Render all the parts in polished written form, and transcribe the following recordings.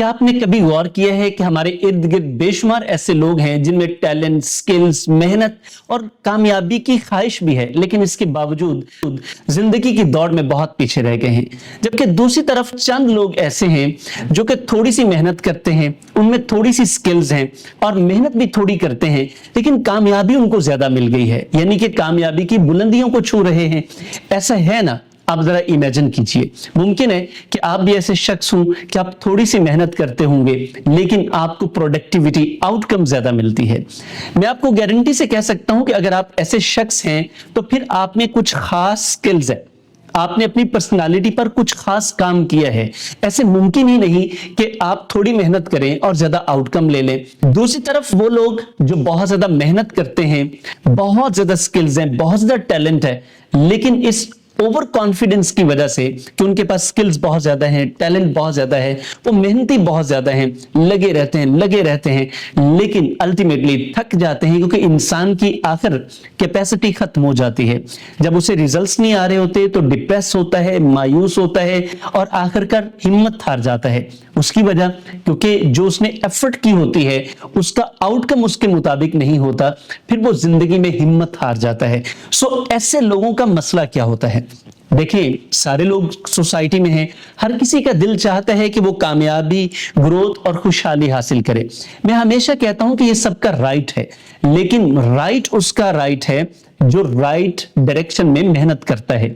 क्या आपने कभी गौर किया है कि हमारे इर्द गिर्द बेशुमार ऐसे लोग हैं जिनमें टैलेंट, स्किल्स, मेहनत और कामयाबी की ख्वाहिश भी है, लेकिन इसके बावजूद जिंदगी की दौड़ में बहुत पीछे रह गए हैं। जबकि दूसरी तरफ चंद लोग ऐसे हैं जो कि थोड़ी सी मेहनत करते हैं, उनमें थोड़ी सी स्किल्स हैं और मेहनत भी थोड़ी करते हैं, लेकिन कामयाबी उनको ज्यादा मिल गई है, यानी कि कामयाबी की बुलंदियों को छू रहे हैं। ऐसा है ना? आप जरा इमेजिन कीजिए, मुमकिन है कि आप भी ऐसे शख्स हों कि आप थोड़ी सी मेहनत करते होंगे लेकिन आपको प्रोडक्टिविटी, आउटकम ज्यादा मिलती है। मैं आपको गारंटी से कह सकता हूं कि अगर आप ऐसे शख्स हैं तो फिर आप में कुछ खास स्किल्स है, आपने अपनी पर्सनालिटी पर कुछ खास काम किया है। ऐसे मुमकिन ही नहीं कि आप थोड़ी मेहनत करें और ज्यादा आउटकम ले लें। दूसरी तरफ वो लोग जो बहुत ज्यादा मेहनत करते हैं, बहुत ज्यादा स्किल्स हैं, बहुत ज्यादा टैलेंट है, लेकिन इस ओवर कॉन्फिडेंस की वजह से कि उनके पास स्किल्स बहुत ज्यादा हैं, टैलेंट बहुत ज्यादा है, वो मेहनती बहुत ज्यादा हैं, लगे रहते हैं, लेकिन अल्टीमेटली थक जाते हैं, क्योंकि इंसान की आखिर कैपेसिटी खत्म हो जाती है। जब उसे रिजल्ट्स नहीं आ रहे होते तो डिप्रेस होता है, मायूस होता है और आखिरकार हिम्मत हार जाता है। उसकी वजह क्योंकि जो उसने एफर्ट की होती है उसका आउटकम उसके मुताबिक नहीं होता, फिर वो जिंदगी में हिम्मत हार जाता है। सो ऐसे लोगों का मसला क्या होता है? देखिए, सारे लोग सोसाइटी में हैं, हर किसी का दिल चाहता है कि वो कामयाबी, ग्रोथ और खुशहाली हासिल करे। मैं हमेशा कहता हूं कि ये सबका राइट है, लेकिन राइट उसका राइट है जो राइट डायरेक्शन में मेहनत करता है।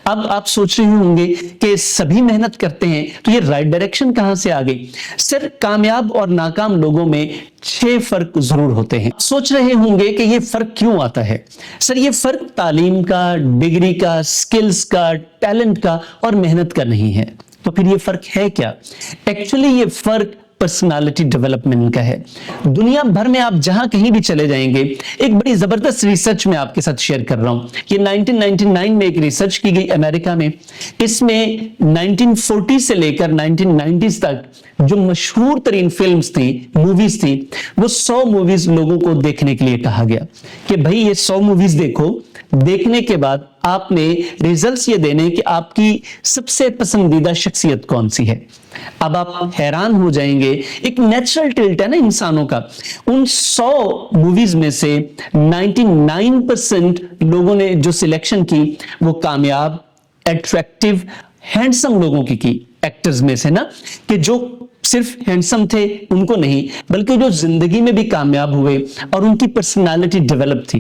अब आप सोच रहे होंगे कि सभी मेहनत करते हैं तो ये राइट डायरेक्शन कहां से आ गई? सर, कामयाब और नाकाम लोगों में 6 फर्क जरूर होते हैं। सोच रहे होंगे कि ये फर्क क्यों आता है? सर, ये फर्क तालीम का, डिग्री का, स्किल्स का, टैलेंट का और मेहनत का नहीं है। तो फिर ये फर्क है क्या? एक्चुअली ये फर्क पर्सनालिटी डेवलपमेंट का है। दुनिया भर में आप जहां कहीं भी चले जाएंगे, एक बड़ी जबरदस्त रिसर्च में आपके साथ शेयर कर रहा हूं। ये 1999 में एक रिसर्च की गई अमेरिका में। इसमें 1940 से लेकर 1990s तक जो मशहूर तरीन फिल्म्स थी, मूवीज थी, वो 100 मूवीज लोगों को देखने के लिए कहा गया कि भाई ये 100 मूवीज देखो, देखने के बाद आपने रिजल्ट्स ये देने कि आपकी सबसे पसंदीदा शख्सियत कौन सी है। अब आप हैरान हो जाएंगे, एक नेचुरल टिल्ट है ना इंसानों का। उन 100 मूवीज में से 99% लोगों ने जो सिलेक्शन की वो कामयाब, एट्रैक्टिव, हैंडसम लोगों की एक्टर्स में से ना, कि जो सिर्फ हैंडसम थे उनको नहीं, बल्कि जो जिंदगी में भी कामयाब हुए और उनकी पर्सनालिटी डेवलप थी।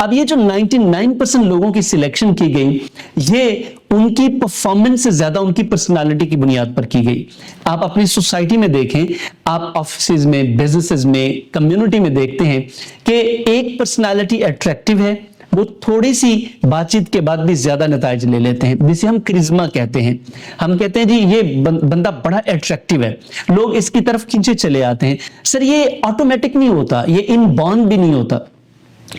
अब ये जो 99% लोगों की सिलेक्शन की गई, ये उनकी परफॉर्मेंस से ज्यादा उनकी पर्सनालिटी की बुनियाद पर की गई। आप अपनी सोसाइटी में देखें, आप ऑफिसेज में, बिजनेसेस में, कम्युनिटी में देखते हैं कि एक पर्सनालिटी अट्रैक्टिव है, वो थोड़ी सी बातचीत के बाद भी ज्यादा नताइज ले लेते हैं, जिसे हम करिश्मा कहते हैं। हम कहते हैं जी ये बंदा बड़ा अट्रैक्टिव है, लोग इसकी तरफ खींचे चले आते हैं। सर, ये ऑटोमेटिक नहीं होता, ये इनबॉर्न भी नहीं होता।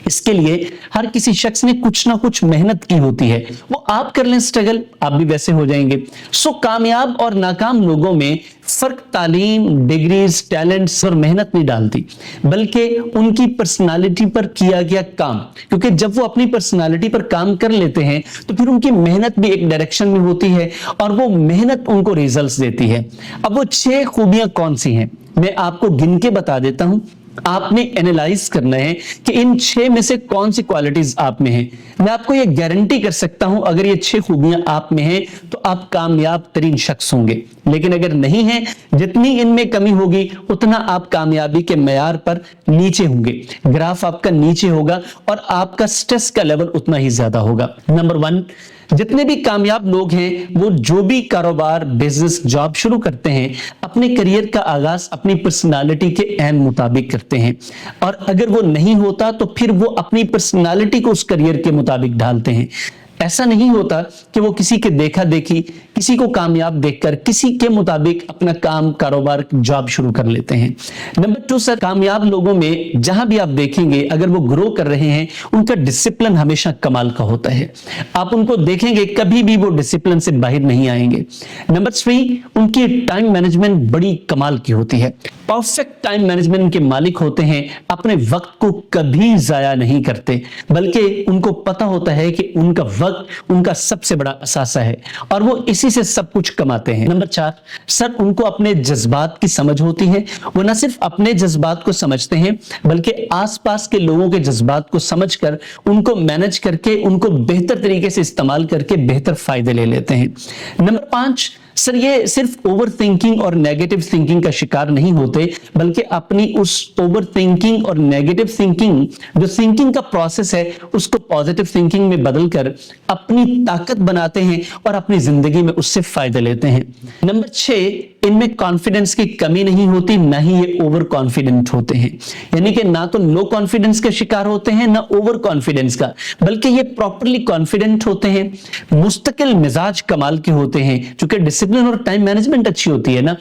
इसके लिए हर किसी शख्स ने कुछ ना कुछ मेहनत की होती है। वो आप कर लें स्ट्रगल, आप भी वैसे हो जाएंगे। सो कामयाब और नाकाम लोगों में फर्क तालीम, डिग्रीज, टैलेंट्स और मेहनत नहीं डालती, बल्कि उनकी पर्सनालिटी पर किया गया काम। क्योंकि जब वो अपनी पर्सनालिटी पर काम कर लेते हैं तो फिर उनकी मेहनत भी एक डायरेक्शन में होती है और वो मेहनत उनको रिजल्ट्स देती है। अब वो 6 खूबियां कौन सी हैं, मैं आपको गिन के बता देता हूं। आपने एनालाइज करना है कि इन 6 में से कौन सी क्वालिटीज आप में हैं। मैं आपको यह गारंटी कर सकता हूं, अगर ये 6 खूबियां आप में हैं तो आप कामयाब तरीन शख्स होंगे। लेकिन अगर नहीं है, जितनी इनमें कमी होगी उतना आप कामयाबी के मैयार पर नीचे होंगे, ग्राफ आपका नीचे होगा और आपका स्ट्रेस का लेवल उतना ही ज्यादा होगा। नंबर 1, जितने भी कामयाब लोग हैं वो जो भी कारोबार, बिजनेस, जॉब शुरू करते हैं, अपने करियर का आगाज अपनी पर्सनालिटी के एन मुताबिक करते हैं, और अगर वो नहीं होता तो फिर वो अपनी पर्सनालिटी को उस करियर के मुताबिक ढालते हैं। ऐसा नहीं होता कि वो किसी के देखा देखी, किसी को कामयाब देखकर किसी के मुताबिक अपना काम, कारोबार, जॉब शुरू कर लेते हैं। नंबर 2 सर, कामयाब लोगों में जहां भी आप देखेंगे, अगर वो ग्रो कर रहे हैं, उनका डिसिप्लिन हमेशा कमाल का होता है। आप उनको देखेंगे कभी भी वो डिसिप्लिन से बाहर नहीं आएंगे। नंबर 3, उनकी टाइम मैनेजमेंट बड़ी कमाल की होती है। परफेक्ट टाइम मैनेजमेंट के मालिक होते हैं, अपने वक्त को कभी जाया नहीं करते, बल्कि उनको पता होता है कि उनका वक्त उनका सबसे बड़ा असासा है और वो इसी इसी से सब कुछ कमाते हैं। नंबर 4, सर उनको अपने जज्बात की समझ होती है। वो न सिर्फ अपने जज्बात को समझते हैं बल्कि आसपास के लोगों के जज्बात को समझकर उनको मैनेज करके उनको बेहतर तरीके से इस्तेमाल करके बेहतर फायदे ले लेते हैं। नंबर 5, सर ये सिर्फ ओवर थिंकिंग और नेगेटिव थिंकिंग का शिकार नहीं होते बल्कि अपनी उस ओवर थिंकिंग और नेगेटिव थिंकिंग, जो थिंकिंग का प्रोसेस है, उसको पॉजिटिव थिंकिंग में बदलकर अपनी ताकत बनाते हैं और अपनी जिंदगी में उससे फायदे लेते हैं। नंबर 6, इनमें कॉन्फिडेंस की कमी नहीं होती, ना ही ये ओवर कॉन्फिडेंट होते हैं। यानी कि ना तो लो कॉन्फिडेंस का शिकार होते हैं ना ओवर कॉन्फिडेंस का, बल्कि ये प्रॉपरली कॉन्फिडेंट होते हैं। मुस्तकिल मिजाज कमाल के होते हैं, चूंकि डिसिप्लिन और टाइम मैनेजमेंट अच्छी होती है ना।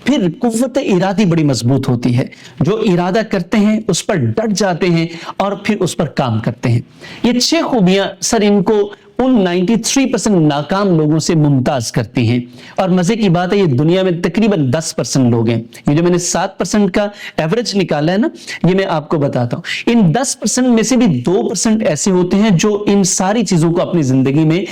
फिर कुव्वत इरादी बड़ी मजबूत होती है, जो इरादा करते हैं उस पर डट जाते हैं और फिर उस पर काम करते हैं। ये 6 खूबियां सर इनको उन 93% नाकाम लोगों से मुमताज करती हैं। और मजे की बात है, ये दुनिया में तकरीबन 10% लोग हैं। ये जो मैंने 7% का एवरेज निकाला है ना, ये मैं आपको बताता हूं। इन 10% में से भी 2% ऐसे होते हैं जो इन सारी चीजों को अपनी जिंदगी में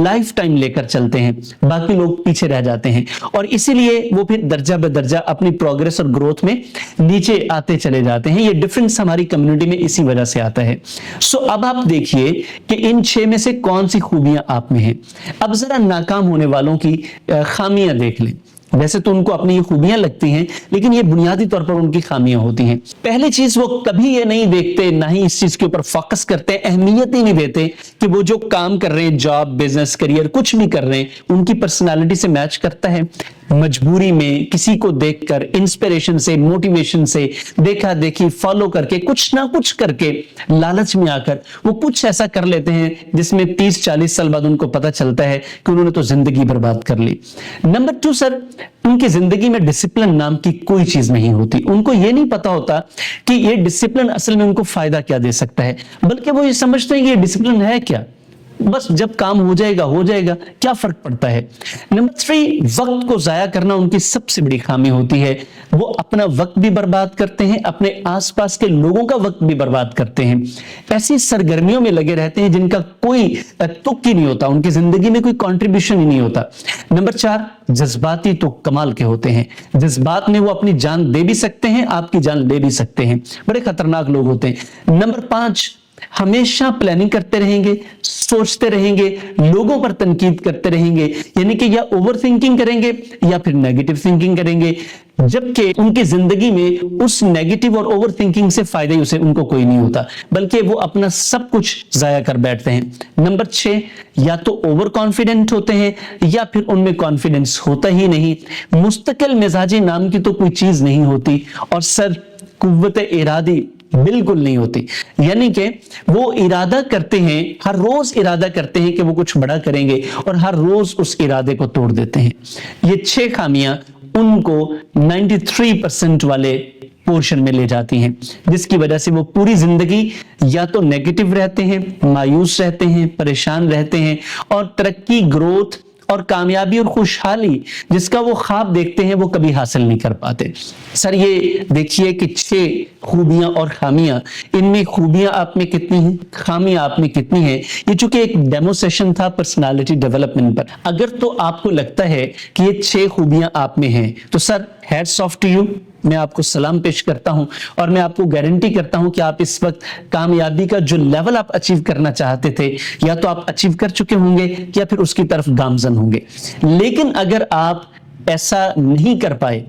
लाइफ टाइम लेकर चलते हैं, बाकी लोग पीछे रह जाते हैं और इसीलिए वो फिर दर्जा बदर्जा अपनी प्रोग्रेस और ग्रोथ में नीचे आते चले जाते हैं। ये डिफरेंस हमारी कम्युनिटी में इसी वजह से आता है। सो अब आप देखिए कि इन 6 में से कौन सी खूबियां आप में हैं। अब जरा नाकाम होने वालों की खामियां देख लें। वैसे तो उनको अपनी ये खूबियां लगती हैं, लेकिन ये बुनियादी तौर पर उनकी खामियां होती हैं। पहली चीज, वो कभी ये नहीं देखते, ना ही इस चीज के ऊपर फोकस करते, अहमियत ही नहीं देते कि वो जो काम कर रहे हैं, जॉब, बिजनेस, करियर, कुछ भी कर रहे हैं, उनकी पर्सनालिटी से मैच करता है। मजबूरी में किसी को देखकर, इंस्पिरेशन से, मोटिवेशन से, देखा देखी फॉलो करके, कुछ ना कुछ करके, लालच में आकर वो कुछ ऐसा कर लेते हैं जिसमें 30-40 साल बाद उनको पता चलता है कि उन्होंने तो जिंदगी बर्बाद कर ली। नंबर 2, सर उनकी जिंदगी में डिसिप्लिन नाम की कोई चीज नहीं होती। उनको ये नहीं पता होता कि ये डिसिप्लिन असल में उनको फायदा क्या दे सकता है, बल्कि वो ये समझते हैं कि ये डिसिप्लिन है क्या, बस जब काम हो जाएगा, क्या फर्क पड़ता है। नंबर 3, वक्त को जाया करना उनकी सबसे बड़ी खामी होती है। वो अपना वक्त भी बर्बाद करते हैं, अपने आसपास के लोगों का वक्त भी बर्बाद करते हैं। ऐसी सरगर्मियों में लगे रहते हैं जिनका कोई तुक ही नहीं होता, उनकी जिंदगी में कोई कंट्रीब्यूशन ही नहीं होता। नंबर 4, जज्बाती तो कमाल के होते हैं। जज्बात में वो अपनी जान दे भी सकते हैं, आपकी जान ले भी सकते हैं। बड़े खतरनाक लोग होते हैं। नंबर 5, हमेशा प्लानिंग करते रहेंगे, सोचते रहेंगे, लोगों पर तनकीद करते रहेंगे, यानी कि या ओवर थिंकिंग करेंगे या फिर नेगेटिव थिंकिंग करेंगे, जबकि उनकी जिंदगी में उस नेगेटिव और ओवर थिंकिंग से फायदा ही उनको कोई नहीं होता, बल्कि वो अपना सब कुछ जाया कर बैठते हैं। नंबर 6, या तो ओवर कॉन्फिडेंट होते हैं या फिर उनमें कॉन्फिडेंस होता ही नहीं। मुस्तकिल मिजाजी नाम की तो कोई चीज नहीं होती और सर कुव्वत इरादी बिल्कुल नहीं होती। यानी कि वो इरादा करते हैं, हर रोज इरादा करते हैं कि वो कुछ बड़ा करेंगे और हर रोज उस इरादे को तोड़ देते हैं। ये 6 खामियां उनको 93% वाले पोर्शन में ले जाती हैं, जिसकी वजह से वो पूरी जिंदगी या तो नेगेटिव रहते हैं, मायूस रहते हैं, परेशान रहते हैं और तरक्की, ग्रोथ और कामयाबी और खुशहाली जिसका वो ख्वाब देखते हैं वो कभी हासिल नहीं कर पाते। सर ये देखिए कि 6 खूबियां और खामियां, इनमें खूबियां आप में कितनी हैं, खामियां आप में कितनी हैं। ये चूंकि एक डेमो सेशन था पर्सनालिटी डेवलपमेंट पर, अगर तो आपको लगता है कि ये 6 खूबियां आप में हैं तो sir hats off to you, मैं आपको सलाम पेश करता हूं और मैं आपको गारंटी करता हूं कि आप इस वक्त कामयाबी का जो लेवल आप अचीव करना चाहते थे या तो आप अचीव कर चुके होंगे या फिर उसकी तरफ गामजन होंगे। लेकिन अगर आप ऐसा नहीं कर पाए,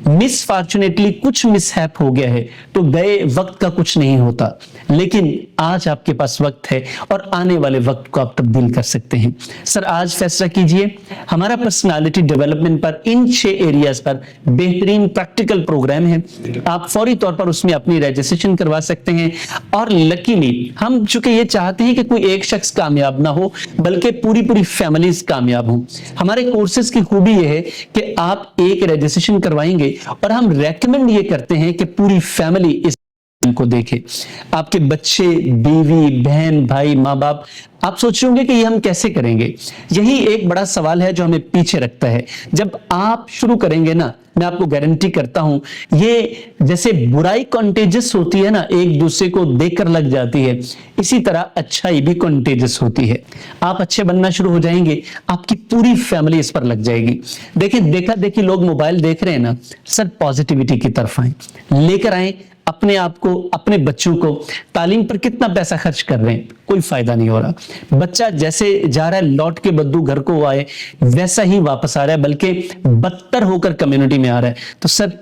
मिसफॉर्चुनेटली कुछ मिसहैप हो गया है, तो गए वक्त का कुछ नहीं होता, लेकिन आज आपके पास वक्त है और आने वाले वक्त को आप तब्दील कर सकते हैं। सर आज फैसला कीजिए, हमारा पर्सनालिटी डेवलपमेंट पर इन 6 एरियाज पर बेहतरीन प्रैक्टिकल प्रोग्राम है। आप फौरी तौर पर उसमें अपनी रजिस्ट्रेशन करवा सकते हैं और लकीली हम चूंकि ये चाहते हैं कि कोई एक शख्स कामयाब ना हो बल्कि पूरी फैमिलीज कामयाब हों। हमारे कोर्सेज की खूबी यह है कि आप एक रजिस्ट्रेशन करवाएंगे और हम रेकमेंड ये करते हैं कि पूरी फैमिली इस को देखे, आपके बच्चे, बीवी, बहन, भाई, माँ बाप, आप सोच रहे होंगे कि ये हम कैसे करेंगे। यही एक बड़ा सवाल है जो हमें पीछे रखता है। जब आप शुरू करेंगे ना, मैं आपको गारंटी करता हूं, ये जैसे बुराई कॉन्टेजियस होती है ना, एक दूसरे को देखकर लग जाती है, इसी तरह अच्छाई भी कॉन्टेजियस होती है। आप अच्छे बनना शुरू हो जाएंगे, आपकी पूरी फैमिली इस पर लग जाएगी। देखिए, देखा देखी लोग मोबाइल देख रहे हैं ना, सर पॉजिटिविटी की तरफ आए, लेकर आए अपने आप को, अपने बच्चों को। तालीम पर कितना पैसा खर्च कर रहे हैं, कोई फायदा नहीं हो रहा। बच्चा जैसे जा रहा है, लौट के बद्दू घर को आए, वैसा ही वापस आ रहा है, बल्कि बदतर होकर कम्युनिटी में आ रहा है। तो सर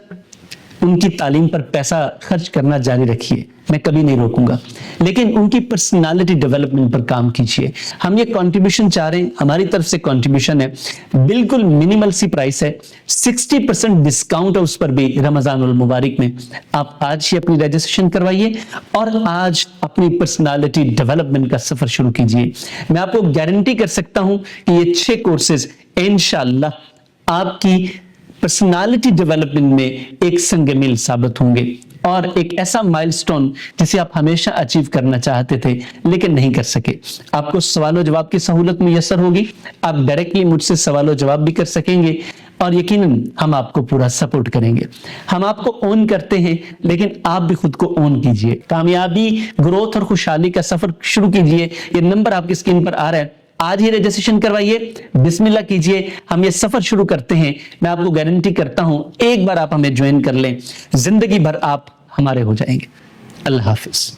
उनकी तालीम पर पैसा खर्च करना जारी रखिए, मैं कभी नहीं रोकूंगा, लेकिन उनकी पर्सनालिटी डेवलपमेंट पर काम कीजिए। हम ये कंट्रीब्यूशन चाह रहे हैं, हमारी तरफ से कंट्रीब्यूशन है, बिल्कुल मिनिमल सी प्राइस है, 60% डिस्काउंट है उस पर भी रमजानुल मुबारक में। आप आज ही अपनी रजिस्ट्रेशन करवाइए और आज अपनी पर्सनालिटी डेवलपमेंट का सफर शुरू कीजिए। मैं आपको गारंटी कर सकता हूं कि ये 6 कोर्सेज इंशाअल्लाह आपकी पर्सनालिटी डेवलपमेंट में एक संगमेल साबित होंगे और एक ऐसा माइलस्टोन जिसे आप हमेशा अचीव करना चाहते थे लेकिन नहीं कर सके। आपको सवालों जवाब की सहूलत मुयस्सर होगी, आप डायरेक्टली मुझसे सवालों जवाब भी कर सकेंगे और यकीनन हम आपको पूरा सपोर्ट करेंगे। हम आपको ओन करते हैं, लेकिन आप भी खुद को ओन कीजिए। कामयाबी, ग्रोथ और खुशहाली का सफर शुरू कीजिए। ये नंबर आपकी स्क्रीन पर आ रहा है, आज ही रजिस्ट्रेशन करवाइए, बिस्मिल्लाह कीजिए, हम ये सफर शुरू करते हैं। मैं आपको गारंटी करता हूं, एक बार आप हमें ज्वाइन कर लें, जिंदगी भर आप हमारे हो जाएंगे। अल्लाह हाफिज।